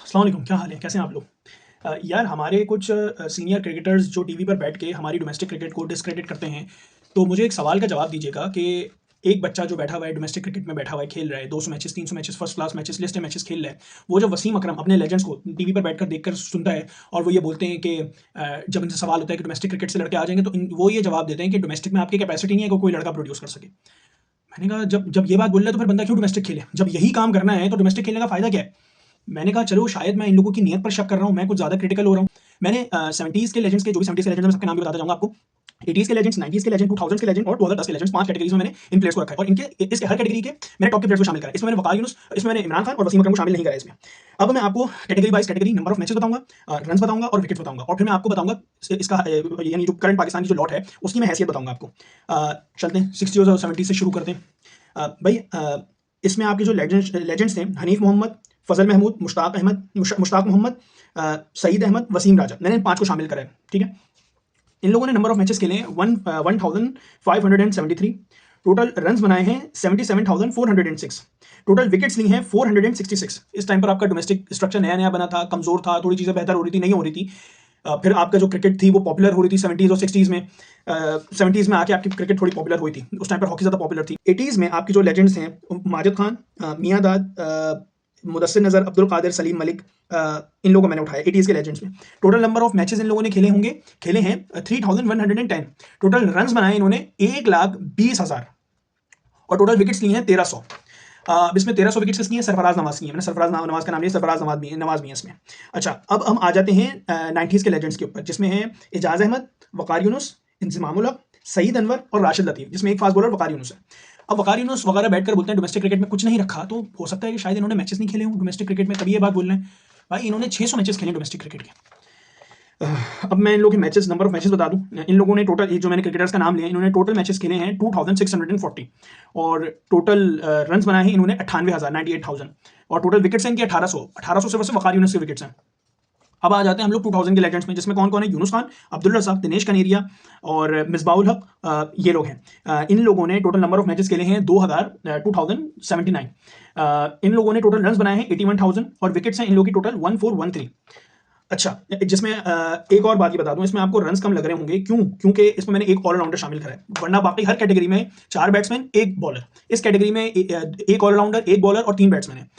अस्सलाम वालेकुम, क्या हाल है? कैसे हैं आप लोग? यार हमारे कुछ सीनियर क्रिकेटर्स जो टीवी पर बैठ के हमारी डोमेस्टिक क्रिकेट को डिस्क्रेडिट करते हैं, तो मुझे एक सवाल का जवाब दीजिएगा कि एक बच्चा जो बैठा हुआ है डोमेस्टिक क्रिकेट में बैठा हुआ है, खेल रहा है 200 matches, 300 matches, first class matches, list A matches खेल रहा है। वो जब वसीम अकरम अपने लेजेंड्स को टीवी पर बैठकर देखकर सुनता है और वो ये बोलते हैं कि जब इनसे सवाल होता है कि डोमेस्टिक क्रिकेट से लड़के आ जाएँगे, तो वो ये जवाब देते हैं कि डोमेस्टिक में आपकी कैपेसिटी नहीं है कि कोई लड़का प्रोड्यूस कर सके। मैंने कहा जब जब ये बात बोल रहा है तो फिर बंदा क्यों डोमेस्टिक खेले? जब यही काम करना है तो डोमेस्टिक खेलने का फ़ायदा क्या है? मैंने कहा चलो शायद मैं इन लोगों की नीयत पर शक कर रहा हूँ, मैं कुछ ज़्यादा क्रिटिकल हो रहा हूँ। मैंने 70s के लेजेंड्स के जो भी 70s के लेजेंड्स हैं, मैं सबके नाम भी बताता जाऊँगा आपको। 80s के लेजेंड्स, 90s के लेजेंड, 2000s के लेजेंड और 2010 के लेजेंड्स 5 कैटेगरीज़ में मैंने इन प्लेयर्स को रखा है और इनके इसके हर कैटेगरी के मैंने टॉप के प्लेयर्स को शामिल करा है। इसमें मैंने वकार यूनुस, इसमें मैंने इमरान खान और वसीम अकरम को शामिल नहीं करा है इसमें। अब मैं आपको category wise category, number of matches बताऊँगा, रन्स बताऊँगा और विकेट्स बताऊँगा और फिर मैं आपको बताऊँगा इसका यानी जो करंट पाकिस्तान की जो लॉट है, उसकी मैं हैसियत बताऊँगा आपको। चलते हैं 60s और 70s से शुरू करते हैं। इसमें आपके जो लेजेंड्स थे हनीफ मोहम्मद, फजल महमूद, मुश्ताक मोहम्मद, सईद अहमद, वसीम राजा, मैंने इन 5 को शामिल करा है, ठीक है? इन लोगों ने नंबर ऑफ मैचेस खेले हैं 1573, टोटल रन्स बनाए हैं 77,406, टोटल विकेट्स ली हैं 466। इस टाइम पर आपका डोमेस्टिक स्ट्रक्चर नया-नया बना था, कमज़ोर था, थोड़ी चीज़ें बेहतर हो रही थी, नहीं हो रही थी। फिर आपका जो क्रिकेट थी वो पॉपुलर हो रही थी 70s और 60s में। 70s में आके आपकी क्रिकेट थोड़ी पॉपुलर हुई थी। उस टाइम पर हॉकी ज़्यादा पॉपुलर थी। 80s में आपके जो लेजेंड्स हैं माजिद खान, मियां दाद, मुदस्सिर नज़र, अब्दुल कादिर, सलीम मलिक, इन लोगों को मैंने उठाया 80s के लेजेंड्स में। Total number of matches in लोगों ने खेले हैं 3110। टोटल रन्स बनाए इन्होंने 1,20,000 और टोटल विकेट्स लिए हैं 1300। अब इसमें 1300 विकेट्स किसकी हैं? सरफराज नवाज की हैं। मैंने सरफराज नवाज का नाम लिया, सरफराज नवाज भी है इसमें। अच्छा, अब हम आ जाते हैं 90s के लेजेंड्स के ऊपर, जिसमें हैं एजाज अहमद, वकार यूनुस, इंजमामुल हक, सईद अनवर और राशिद लतीफ़, जिसमें एक फास्ट बॉलर वकार यूनुस है। अब वकार यूनुस वगैरह बैठकर बोलते हैं डोमेस्टिक क्रिकेट में कुछ नहीं रखा, तो हो सकता है कि शायद इन्होंने मैचेस नहीं खेले हों डोमेस्टिक क्रिकेट में, तभी ये बात बोल रहे हैं। भाई इन्होंने 600 मैचेस खेले डोमेस्टिक क्रिकेट के। अब मैं इन लोगों के मैचेस, नंबर ऑफ मैचेस बता दूं। इन लोगों ने टोटल, ये जो मैंने क्रिकेटर्स का नाम लिया, इन्होंने टोटल मैचेस खेले हैं 2640 और टोटल रन्स बनाए हैं इन्होंने 98,000, 98,000 और टोटल विकेट्स हैं इनके 1800 से बस वकार यूनुस के विकेट्स हैं। अब आ जाते हैं हम लोग 2000 के लेजेंड्स में, जिसमें कौन कौन है? यूनुस खान, अब्दुल रज़ाक, दिनेश कनेरिया और मिसबाउल हक, ये लोग हैं। इन लोगों ने टोटल नंबर ऑफ मैचेस खेले हैं 2079। इन लोगों ने टोटल रन्स बनाए हैं 81,000 और विकेट्स हैं इन लोगों की टोटल 1413। अच्छा, जिसमें एक और बात ये बता दूं, इसमें आपको रन्स कम लग रहे होंगे, क्यों? क्योंकि इसमें मैंने एक ऑलराउंडर शामिल करा है, वरना बाकी हर कैटेगरी में 4 बैट्समैन 1 बॉलर। इस कैटेगरी में एक ऑलराउंडर, 1 बॉलर और 3 बैट्समैन है।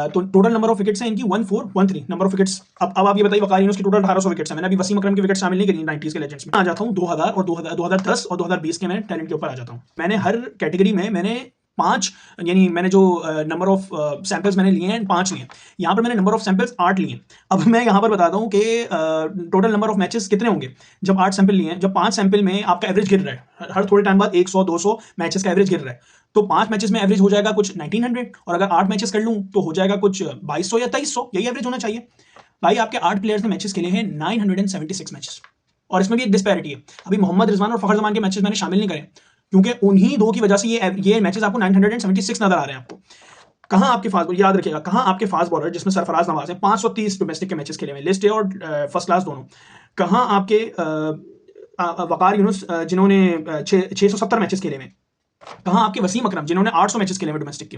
तो टोटल नंबर ऑफ विकेट्स हैं इनकी 1413 नंबर ऑफ विकेट्स। अब आप ये बताइए, वकार यूनुस की टोटल 1800 विकेट्स हैं। मैंने अभी वसीम अकरम के विकेट शामिल नहीं करी 90s के लेजेंड्स में। आ जाता हूँ 2000 और 2010 और 2020 के मैं टैलेंट के ऊपर आ जाता हूँ। मैंने हर कैटेगरी में मैंने 5, यानी मैंने जो नंबर ऑफ सैंपल्स मैंने लिए हैं 5 लिए। यहाँ पर मैंने नंबर ऑफ सैंपल्स 8 लिए। अब मैं यहाँ पर बताता हूँ कि टोटल नंबर ऑफ मैचेस कितने होंगे जब 8 सैंपल लिए हैं। जब 5 सैंपल में आपका एवरेज गिर रहा है, हर थोड़े टाइम बाद 100-200 मैचेस का एवरेज गिर रहा है, तो 5 मैचेस में एवरेज हो जाएगा कुछ 1900 और अगर 8 मैचेस कर लूँ तो हो जाएगा कुछ 2200 या 2300, यही एवरेज होना चाहिए। भाई आपके 8 प्लेयर्स ने मैचेस खेले हैं 976 मैचेस और इसमें भी एक डिस्पैरिटी है। अभी मोहम्मद रिजवान और फखर जमान के मैचेस मैंने शामिल नहीं करे, क्योंकि उन्हीं दो की वजह से ये मैचेस आपको 976 नजर आ रहे हैं आपको। कहां आपके फास्ट बॉलर, याद रखिएगा, कहां आपके फास्ट बॉलर जिसमें सरफराज नवाज है 530 डोमेस्टिक के मैचेस खेले हुए, लिस्ट ए और फर्स्ट क्लास दोनों। कहां आपके वकार यूनुस जिन्होंने 670 मैचेस खेले हुए। कहां आपके वसीम अकरम जिन्होंने 800 मैचेस खेले हुए डोमेस्टिक के।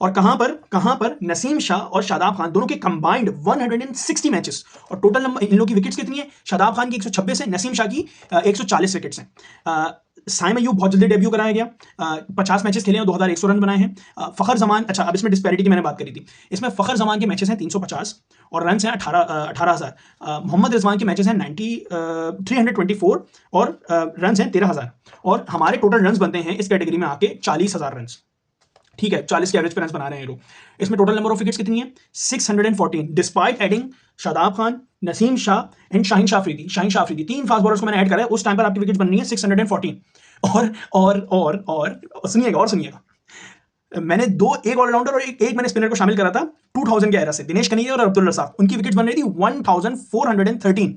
और कहां पर नसीम शाह और शादाब खान, दोनों के कंबाइंड 160 मैचेस और टोटल नंबर इन लोगों की विकेट्स कितनी है? शादाब खान की 126 है, नसीम शाह की 140 विकेट्स हैं। साइम अयूब बहुत जल्दी डेब्यू कराया गया, 50 मैचेस खेले हैं, 2100 रन बनाए हैं। फखर जमान, अच्छा अब इसमें डिस्पैरिटी की मैंने बात करी थी, इसमें फखर जमान के मैचेस हैं 350 और रन हैं 18,000। मोहम्मद रिजवान के मैचेस हैं 324 और रन हैं 13,000 और हमारे टोटल रन बनते हैं इस कैटेगरी में आके 40,000 रन। ठीक है, 40 के एवरेज पे रन बना रहे हैं लोग। इसमें टोटल नंबर ऑफ विकेट्स कितनी है? 614, despite adding Shadab Khan, Naseem Shah and Shaheen Shah Afridi. 3 fast bowlers को मैंने ऐड करा है, उस टाइम पर आपकी विकेट बन रही है 614। और सुनिएगा, मैंने एक ऑलराउंडर और एक मैंने स्पिनर को शामिल करा था 2000 के एरा से, दिनेश कनेरिया और अब्दुल रज़ाक। उनकी विकेट्स बन रही थी 1413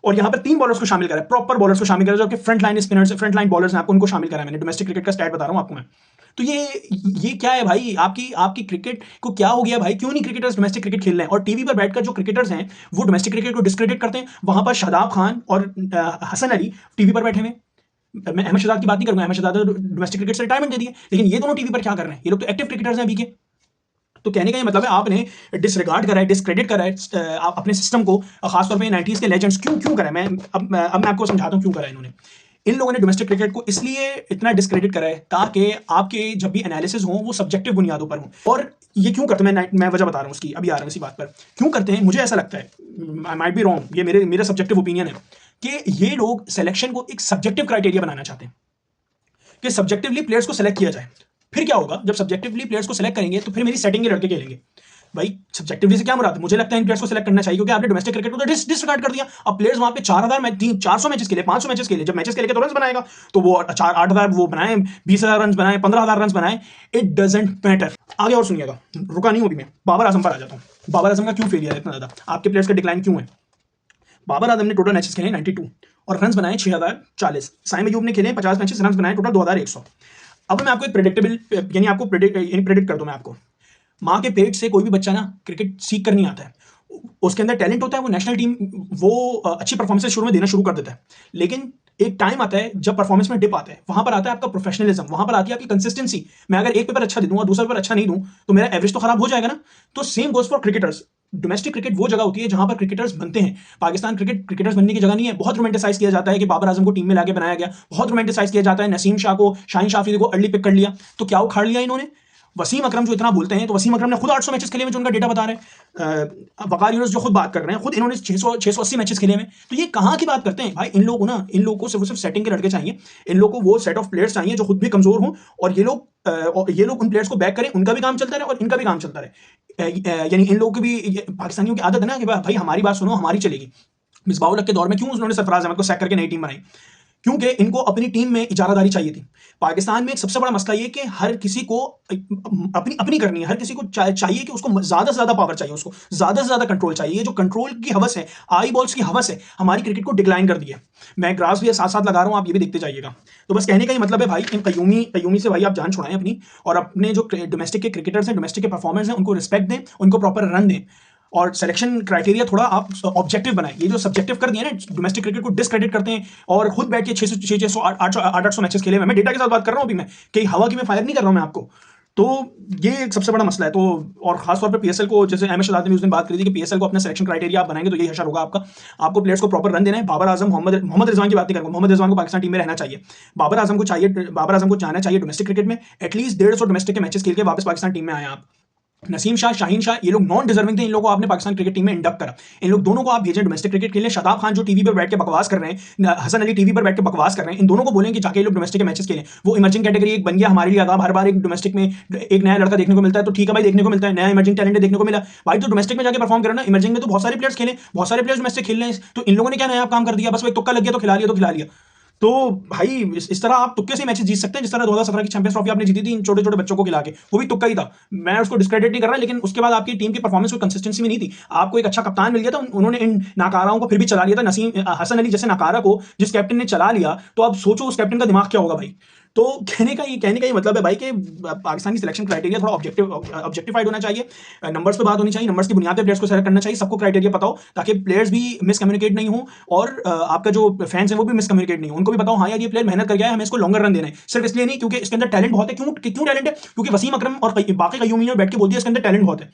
और यहां पर 3 बॉलर्स को शामिल करा, प्रॉपर बॉलर्स को शामिल करा, जो आपके front line spinners, front line bowlers हैं, आपको उनको शामिल करा मैंने। डोमेस्टिक क्रिकेट का स्टैट बता रहा हूं आपको मैं। तो ये क्या है भाई? आपकी क्रिकेट को क्या हो गया भाई? क्यों नहीं क्रिकेटर्स डोमेस्टिक क्रिकेट खेल रहे हैं? और टीवी पर बैठकर जो क्रिकेटर्स हैं वो डोमेस्टिक क्रिकेट को डिस्क्रेडिट करते हैं। वहां पर शादाब खान और हसन अली टीवी पर बैठे हुए। मैं अहमद शहजाद की बात नहीं करूंगा, अहमद शहजाद डोमेस्टिक क्रिकेट से रिटायरमेंट दे दिए, लेकिन ये दोनों टीवी पर क्या कर रहे हैं? ये लोग तो एक्टिव क्रिकेटर्स हैं अभी के। तो कहने का ये मतलब है आपने डिसरिगार्ड करा है, डिस्क्रेडिट करा है अपने सिस्टम को, खासतौर पे 90s के लेजेंड्स। क्यों करा है? अब मैं आपको समझाता हूँ क्यों करा है इन्होंने। इन लोगों ने डोमेस्टिक क्रिकेट को इसलिए इतना डिस्क्रेडिट करा है ताकि आपके जब भी एनालिसिस हो वो सब्जेक्टिव बुनियादों पर हो। और ये क्यों करते हैं, मैं वजह बता रहा हूँ उसकी, अभी आ रहा हूँ इसी बात पर। क्यों करते हैं मुझे ऐसा लगता है, आई माइट बी रॉन्ग, ये मेरा सब्जेक्टिव ओपिनियन है कि ये लोग सिलेक्शन को एक सब्जेक्टिव क्राइटेरिया बनाना चाहते हैं कि सब्जेक्टिवली प्लेयर्स को सेलेक्ट किया जाए। फिर क्या होगा, जब सब्जेक्टिवली प्लेयर्स को सेलेक्ट करेंगे तो फिर मेरी सेटिंग के लड़के खेलेंगे। भाई सब्जेक्टिवली से क्या मुराद है? मुझे लगता है इन प्लेयर्स को सेलेक्ट करना चाहिए क्योंकि आपने डोमेस्टिक क्रिकेट को तो डिसरिगार्ड कर दिया। अब प्लेयर्स वहां पे 4000 मैच, 400 मैचेस के लिए, 500 मैचेस के लिए, जब मैचेस के लिए तो रन बनाएगा, तो वो 8000 वो बनाए, 20000 रन बनाए, 15000 रन बनाए, इट डजेंट मैटर। आगे और सुनिएगा, रुका नहीं हूं अभी मैं, बाबर आजम पर आ जाता हूं। बाबर आजम का क्यों फेलियर है इतना ज्यादा, आपके प्लेयर्स का डिक्लाइन क्यों है? बाबर आजम ने टोटल मैचेस खेले 92 और रन बनाए 6040। साइम अयूब ने खेले 50 मैचेस, रन बनाए टोटल 2100। अब मैं आपको एक प्रेडिक्टेबल, यानी आपको प्रेडिक्ट कर दूं मैं आपको, माँ के पेट से कोई भी बच्चा ना क्रिकेट सीख कर नहीं आता है, उसके अंदर टैलेंट होता है, वो नेशनल टीम, वो अच्छी परफॉर्मेंस शुरू में देना शुरू कर देता है। लेकिन एक टाइम आता है जब परफॉर्मेंस में डिप आता है, वहां पर आता है आपका प्रोफेशनलिज्म, वहां पर आती है आपकी कंसिस्टेंसी। मैं अगर एक पेपर अच्छा दे दूं और दूसरा पेपर अच्छा नहीं दूं तो मेरा एवरेज तो खराब हो जाएगा ना। तो same goes for cricketers. Domestic cricket वो जगह होती है जहां पर क्रिकेटर्स बनते हैं। पाकिस्तान क्रिकेटर्स बनने की जगह नहीं है। बहुत रोमांटिसाइज किया जाता है कि बाबर आजम को टीम में लाके बनाया गया, बहुत रोमांटिसाइज किया जाता है, नसीम शाह को, शाहीन शाफरी को अर्ली पिक कर लिया। तो क्या उखाड़ लिया इन्होंने? वसीम अकरम जो इतना बोलते हैं, तो वसीम अकरम ने खुद 800 मैचेस खेले में, जो उनका डेटा बता रहे हैं। वकार यूनुस जो खुद बात कर रहे हैं, खुद इन्होंने 680 मैचेस खेले में। तो ये कहाँ की बात करते हैं भाई? इन लोगों ना, इन लोगों को सिर्फ सेटिंग के लड़के चाहिए, इन लोगों को वो सेट ऑफ प्लेयर्स चाहिए जो खुद भी कमजोर हों, और ये लोग उन प्लेयर्स को बैक करें, उनका भी काम चलता रहे और इनका भी काम चलता रहे। यानी इन लोगों की भी, पाकिस्तानियों की आदत है ना कि भाई हमारी बात सुनो, हमारी चलेगी। मिसबाह-उल-हक के दौर में क्यों उन्होंने सरफराज अहमद को सैक करके नई टीम बनाई? क्योंकि इनको अपनी टीम में इजारादारी चाहिए थी। पाकिस्तान में एक सबसे बड़ा मसला ये कि हर किसी को अपनी अपनी करनी है, हर किसी को चाहिए कि उसको ज़्यादा से ज़्यादा पावर चाहिए, उसको ज़्यादा से ज़्यादा कंट्रोल चाहिए। ये जो कंट्रोल की हवस है, आई बॉल्स की हवस है, हमारी क्रिकेट को डिक्लाइन कर दी है। मैं ग्राफ्स भी साथ साथ लगा रहा हूँ, आप ये भी देखते जाइएगा। तो बस कहने का ही मतलब है भाई, इन कयूमी से भाई आप जान छुड़ाएं अपनी, और अपने जो डोमेस्टिक के क्रिकेटर्स हैं, डोमेस्टिक के परफॉर्मर्स हैं, उनको रिस्पेक्ट दें, उनको प्रॉपर रन दें, और सिलेक्शन क्राइटेरिया थोड़ा आप ऑब्जेक्टिव बनाएं। ये जो सब्जेक्टिव कर दिया ना, डोमेस्टिक क्रिकेट को डिस्क्रेडिट करते हैं और खुद बैठ के 600 800 मैचेस खेले। मैं डेटा के साथ बात कर रहा हूं अभी, मैं कहीं हवा की मैं फायर नहीं कर रहा हूं मैं आपको। तो ये एक सबसे बड़ा मसला है। तो और खासतौर पे पीएसएल को, जैसे अहमद शहजाद ने उस दिन बात करी थी कि पीएसएल को अपना सिलेक्शन क्राइटेरिया आप बनाएंगे तो यही हशर होगा आपका। आपको प्लेयर्स को प्रॉपर रन देना है। बाबर आजम, मोहम्मद रिजवान की बात नहीं करूंगा, मोहम्मद रिजवान को पाकिस्तान टीम में रहना चाहिए। बाबर आजम को जाना चाहिए डोमेस्टिक क्रिकेट में, एटलीस्ट 150 डोमेस्टिक के मैचेस खेल के वापस पाकिस्तान टीम में आए आप। नसीम शाह, शाहीन शाह, ये लोग नॉन डिजर्विंग थे, इन लोगों को आपने पाकिस्तान क्रिकेट टीम में इंडक्ट करा। इन लोग दोनों को आप भेजें डोमेस्टिक क्रिकेट के लिए। शादाब खान जो टीवी पर बैठ के बकवास कर रहे हैं, हसन अली टीवी पर बैठ के बकवास कर रहे हैं, इन दोनों को बोलें कि जाके ये लोग डोमेस्टिक के मैचेस खेलें। वो इमर्जिंग कैटेगरी एक बन गया हमारे लिए आदाब। हर बार एक डोमेस्टिक में एक नया लड़का देखने को मिलता है, तो ठीक है भाई, देखने को मिलता है, नया इमर्जिंग टैलेंट देखने को मिला भाई, तो डोमेस्टिक में जाके परफॉर्म करना। इमर्जिंग में तो बहुत सारे प्लेयर्स खेले, बहुत सारे प्लेयर्स डोमेस्टिक खेल रहे हैं, तो इन लोगों ने क्या नया काम कर दिया? बस वो एक तुक्का लग गया तो खिला लिया, तो खिला लिया। तो भाई इस तरह आप तुक्के से मैचेस जीत सकते हैं, जिस तरह 2017 की चैंपियंस ट्रॉफी आपने जीती थी इन छोटे छोटे बच्चों को खिला के, वो भी तुक्का ही था। मैं उसको डिस्क्रेडिट नहीं कर रहा, लेकिन उसके बाद आपकी टीम की परफॉर्मेंस कोई कंसिस्टेंसी में नहीं थी। आपको एक अच्छा कप्तान मिल गया था, उन्होंने इन नाकाराओं को फिर भी चला लिया था। हसन अली जैसे नाकारा को जिस कैप्टन ने चला लिया, तो अब सोचो उस कैप्टन का दिमाग क्या होगा भाई। तो कहने का ये मतलब है भाई कि पाकिस्तान की सिलेक्शन क्राइटेरिया थोड़ा ऑब्जेक्टिफाइड होना चाहिए, नंबर्स पे बात होनी चाहिए, नंबर्स की बुनियाद पे प्लेयर्स को सेलेक्ट करना चाहिए, सबको क्राइटेरिया पता हो, ताकि प्लेयर्स भी मिसकम्युनिकेट नहीं हो, और आपका जो फैंस है वो भी मिसकम्युनिकेट नहीं हो, उनको भी बताओ हाँ यार ये प्लेयर मेहनत कर गया है, हमें इसको लॉन्गर रन देना है। सिर्फ इसलिए नहीं क्योंकि इसके अंदर टैलेंट बहुत है। क्यों टैलेंट है? क्योंकि वसीम अकरम और बाकी कयूमी ने बैठ के बोल दिया इसके अंदर टैलेंट बहुत है।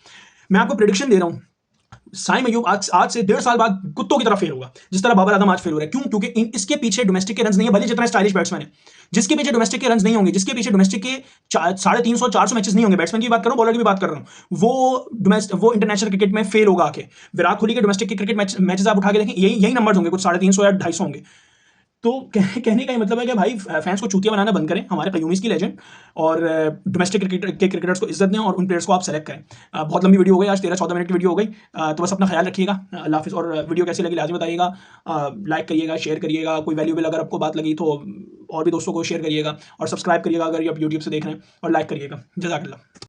मैं आपको प्रेडिक्शन दे रहा हूँ, साइम अयूब आज से 1.5 साल बाद कुत्तों की तरह फेल होगा, जिस तरह बाबर आजम आज फेल हो रहा है। क्यों? क्योंकि इसके पीछे डोमेस्टिक के रन नहीं है, भले जितना स्टाइलिश बैट्समैन है, जिसके पीछे डोमेस्टिक के रन नहीं होंगे, जिसके पीछे डोमेस्टिक के 350-400 मैचेस नहीं होंगे, बैट्समैन की बात कर रहा हूं, बॉलर की भी बात कर रहा हूं, वो इंटरनेशनल क्रिकेट में फेल होगा आके। विराट कोहली के डोमेस्टिक के क्रिकेट मैचेस आप उठा के देखें, यही नंबर होंगे, कुछ 350 या 250 होंगे। तो कहने का ये मतलब है कि भाई फैंस को चूतिया बनाना बंद करें, हमारे कयूमीज की लेजेंड, और डोमेस्टिक क्रिकेटर्स को इज्जत दें और उन प्लेयर्स को आप सेलेक्ट करें। बहुत लंबी वीडियो हो गई आज, 13-14 मिनट की वीडियो हो गई। तो बस अपना ख्याल रखिएगा, अल्लाह हाफिज़। और वीडियो कैसी लगी लाजमी बताइएगा, लाइक करिएगा, शेयर करिएगा, कोई वैल्यूबल अगर आपको बात लगी तो और भी दोस्तों को शेयर करिएगा, और सब्सक्राइब करिएगा अगर आप यूट्यूब से देख रहे हैं, और लाइक करिएगा। जज़ाकल्लाह।